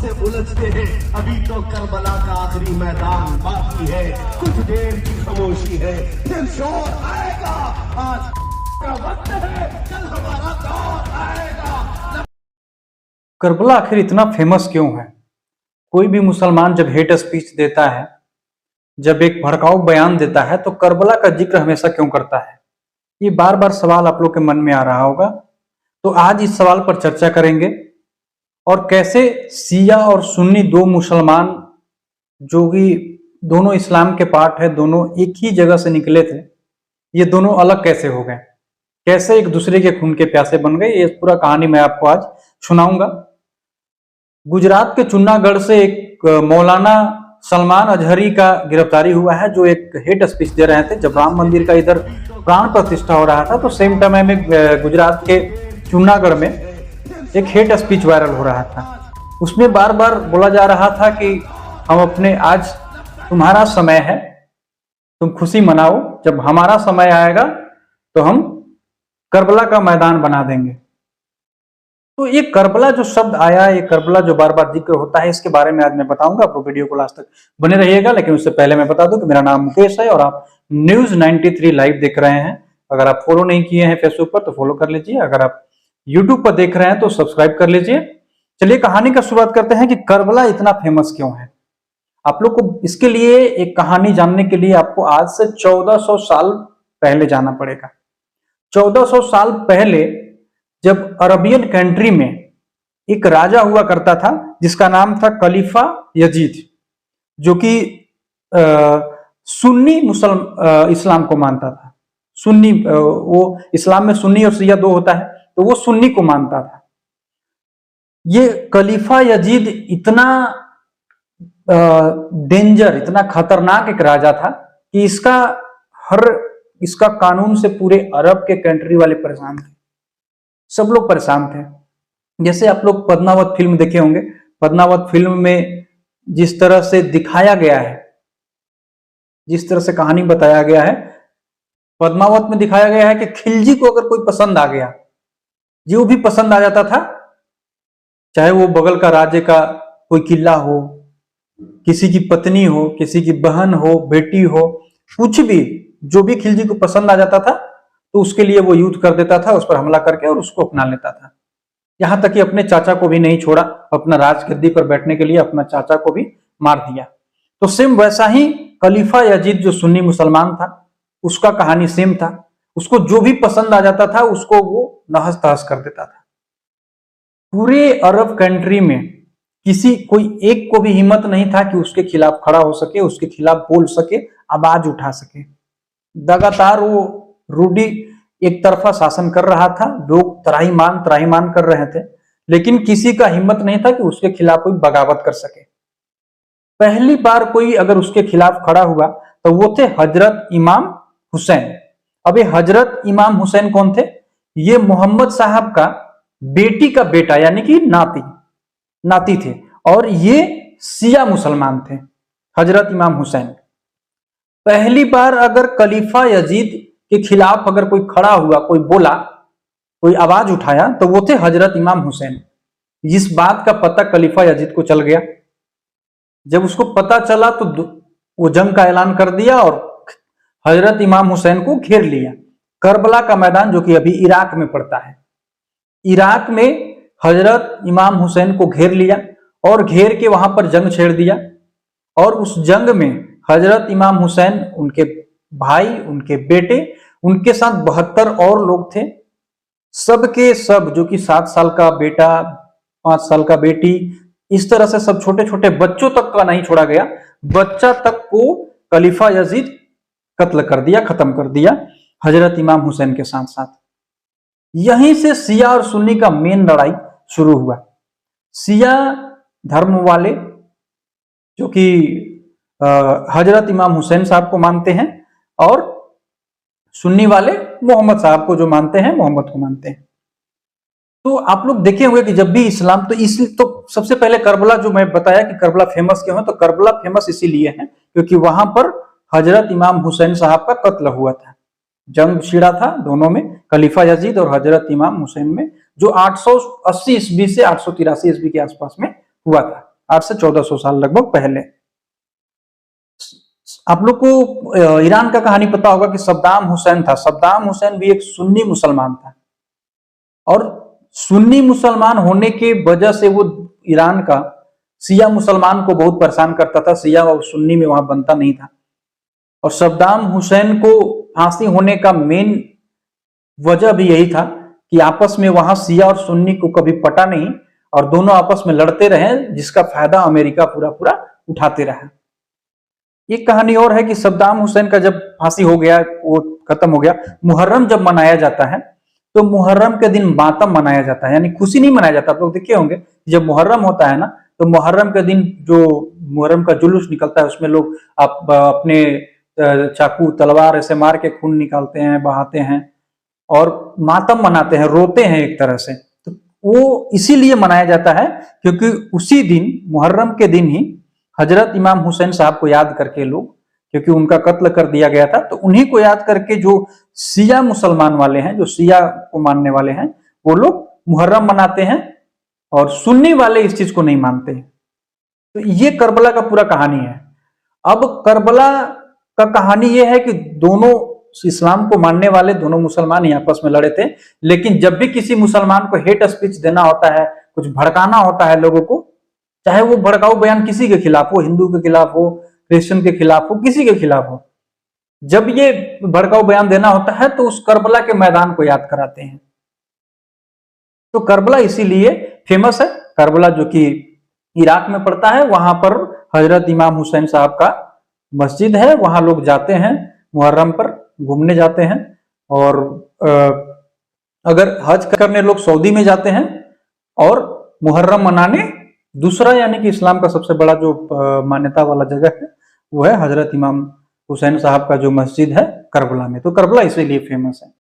से उलझते हैं। अभी तो करबला का आखिरी मैदान बाकी है, कुछ देर की खामोशी है, फिर शोर आएगा। आज का वक्त है, कल हमारा दौर आएगा। करबला आखिर इतना फेमस क्यों है? कोई भी मुसलमान जब हेट स्पीच देता है, जब एक भड़काऊ बयान देता है, तो करबला का जिक्र हमेशा क्यों करता है? ये बार बार सवाल आप लोग के मन में आ रहा होगा। तो आज इस सवाल पर चर्चा करेंगे और कैसे शिया और सुन्नी दो मुसलमान, जो कि दोनों इस्लाम के पार्ट है, दोनों एक ही जगह से निकले थे, ये दोनों अलग कैसे हो गए, कैसे एक दूसरे के खून के प्यासे बन गए, ये पूरा कहानी मैं आपको आज सुनाऊंगा। गुजरात के चुन्नागढ़ से एक मौलाना सलमान अजहरी का गिरफ्तारी हुआ है, जो एक हेट स्पीच दे रहे थे। जब राम मंदिर का इधर प्राण प्रतिष्ठा हो रहा था, तो सेम टाइम में गुजरात के चुन्नागढ़ में एक हेट स्पीच वायरल हो रहा था। उसमें बार बार बोला जा रहा था कि हम अपने, आज तुम्हारा समय है, तुम खुशी मनाओ, जब हमारा समय आएगा तो हम करबला का मैदान बना देंगे। तो ये करबला जो शब्द आया, ये करबला जो बार बार जिक्र होता है, इसके बारे में आज मैं बताऊंगा। आप वीडियो को लास्ट तक बने रहिएगा। लेकिन उससे पहले मैं बता दूं कि मेरा नाम मुकेश है और आप न्यूज 93 लाइव देख रहे हैं। अगर आप फॉलो नहीं किए हैं फेसबुक पर तो फॉलो कर लीजिए, अगर आप यूट्यूब पर देख रहे हैं तो सब्सक्राइब कर लीजिए। चलिए कहानी का शुरुआत करते हैं कि करबला इतना फेमस क्यों है। आप लोग को इसके लिए एक कहानी जानने के लिए आपको आज से 1400 साल पहले जाना पड़ेगा। 1400 साल पहले जब अरबियन कंट्री में एक राजा हुआ करता था जिसका नाम था खलीफा यजीद, जो कि सुन्नी इस्लाम को मानता था। सुन्नी, वो इस्लाम में सुन्नी और शिया दो होता है, तो वो सुन्नी को मानता था। ये खलीफा यजीद इतना डेंजर, इतना खतरनाक एक राजा था कि इसका कानून से पूरे अरब के कंट्री वाले परेशान थे, सब लोग परेशान थे। जैसे आप लोग पद्मावत फिल्म देखे होंगे, पद्मावत फिल्म में जिस तरह से दिखाया गया है, जिस तरह से कहानी बताया गया है, पद्मावत में दिखाया गया है कि खिलजी को अगर कोई पसंद आ गया, जो भी पसंद आ जाता था, चाहे वो बगल का राज्य का कोई किला हो, किसी की पत्नी हो, किसी की बहन हो, बेटी हो, कुछ भी, जो भी खिलजी को पसंद आ जाता था तो उसके लिए वो युद्ध कर देता था, उस पर हमला करके और उसको अपना लेता था। यहां तक कि अपने चाचा को भी नहीं छोड़ा, अपना राजगद्दी पर बैठने के लिए अपना चाचा को भी मार दिया। तो सेम वैसा ही खलीफा यजीद जो सुन्नी मुसलमान था, उसका कहानी सेम था। उसको जो भी पसंद आ जाता था उसको वो नहस तहस कर देता था। पूरे अरब कंट्री में कोई एक को भी हिम्मत नहीं था कि उसके खिलाफ खड़ा हो सके, उसके खिलाफ बोल सके, आवाज उठा सके। लगातार वो रूडी एक तरफा शासन कर रहा था, लोग त्राहिमाम कर रहे थे, लेकिन किसी का हिम्मत नहीं था कि उसके खिलाफ कोई बगावत कर सके। पहली बार कोई अगर उसके खिलाफ खड़ा हुआ तो वो थे हजरत इमाम हुसैन। अब ये हजरत इमाम हुसैन कौन थे? ये मोहम्मद साहब का बेटी का बेटा, यानी कि नाती थे, और ये शिया मुसलमान थे, हजरत इमाम हुसैन। पहली बार अगर खलीफा यजीद के खिलाफ अगर कोई खड़ा हुआ, कोई बोला, कोई आवाज उठाया, तो वो थे हजरत इमाम हुसैन। इस बात का पता खलीफा यजीद को चल गया। जब उसको पता चला तो वो जंग का ऐलान कर दिया और हजरत इमाम हुसैन को घेर लिया। करबला का मैदान, जो कि अभी इराक में पड़ता है, इराक में हजरत इमाम हुसैन को घेर लिया और घेर के वहां पर जंग छेड़ दिया। और उस जंग में हजरत इमाम हुसैन, उनके भाई, उनके बेटे, उनके साथ 72 और लोग थे। सबके सब, जो कि 7 साल का बेटा, 5 साल का बेटी, इस तरह से सब, छोटे छोटे बच्चों तक का नहीं छोड़ा गया। बच्चा तक को खलीफा यजीद कत्ल कर दिया, खत्म कर दिया, हजरत इमाम हुसैन के साथ साथ। यहीं से शिया और सुन्नी का मेन लड़ाई शुरू हुआ। शिया धर्म वाले, जो कि हजरत इमाम हुसैन साहब को मानते हैं, और सुन्नी वाले मोहम्मद साहब को जो मानते हैं, मोहम्मद को मानते हैं। तो आप लोग देखे होंगे कि जब भी इस्लाम, तो सबसे पहले करबला, जो मैं बताया कि करबला फेमस क्यों है, तो करबला फेमस इसीलिए है क्योंकि वहां पर हजरत इमाम हुसैन साहब का कत्ल हुआ था। जंग छिड़ा था दोनों में, खलीफा यजीद और हजरत इमाम हुसैन में, जो 880 ईस्वी से 883 ईस्वी के आसपास में हुआ था। आज से 1400 साल लगभग पहले। आप लोग को ईरान का कहानी पता होगा कि सद्दाम हुसैन था। सद्दाम हुसैन भी एक सुन्नी मुसलमान था, और सुन्नी मुसलमान होने के वजह से वो ईरान का शिया मुसलमान को बहुत परेशान करता था। शिया और सुन्नी में वहां बनता नहीं था, और सद्दाम हुसैन को फांसी होने का मेन वजह भी यही था कि आपस में वहां शिया और सुन्नी को कभी पटा नहीं, और दोनों आपस में लड़ते रहे, जिसका फायदा अमेरिका पूरा पूरा उठाते रहा। एक कहानी और है कि सद्दाम हुसैन का जब फांसी हो गया, वो खत्म हो गया, मुहर्रम जब मनाया जाता है तो मुहर्रम के दिन मातम मनाया जाता है, यानी खुशी नहीं मनाया जाता। आप लोग देखे होंगे जब मुहर्रम होता है ना, तो मुहर्रम के दिन जो मुहर्रम का जुलूस निकलता है उसमें लोग अपने चाकू तलवार ऐसे मार के खून निकालते हैं, बहाते हैं और मातम मनाते हैं, रोते हैं एक तरह से। तो वो इसीलिए मनाया जाता है क्योंकि उसी दिन, मुहर्रम के दिन ही हजरत इमाम हुसैन साहब को याद करके लोग, क्योंकि उनका कत्ल कर दिया गया था, तो उन्हीं को याद करके जो शिया मुसलमान वाले हैं, जो शिया को मानने वाले हैं, वो लोग मुहर्रम मनाते हैं, और सुन्नी वाले इस चीज को नहीं मानते हैं। तो ये करबला का पूरा कहानी है। अब करबला का कहानी ये है कि दोनों इस्लाम को मानने वाले दोनों मुसलमान ही आपस में लड़े थे, लेकिन जब भी किसी मुसलमान को हेट स्पीच देना होता है, कुछ भड़काना होता है लोगों को, चाहे वो भड़काऊ बयान किसी के खिलाफ हो, हिंदू के खिलाफ हो, क्रिश्चियन के खिलाफ हो, किसी के खिलाफ हो, जब ये भड़काऊ बयान देना होता है तो उस करबला के मैदान को याद कराते हैं। तो करबला इसीलिए फेमस है। करबला जो कि इराक में पड़ता है, वहां पर हजरत इमाम हुसैन साहब का मस्जिद है, वहां लोग जाते हैं, मुहर्रम पर घूमने जाते हैं। और अगर हज करने लोग सऊदी में जाते हैं, और मुहर्रम मनाने दूसरा, यानी कि इस्लाम का सबसे बड़ा जो मान्यता वाला जगह है वो है हजरत इमाम हुसैन साहब का जो मस्जिद है करबला में। तो करबला इसीलिए फेमस है।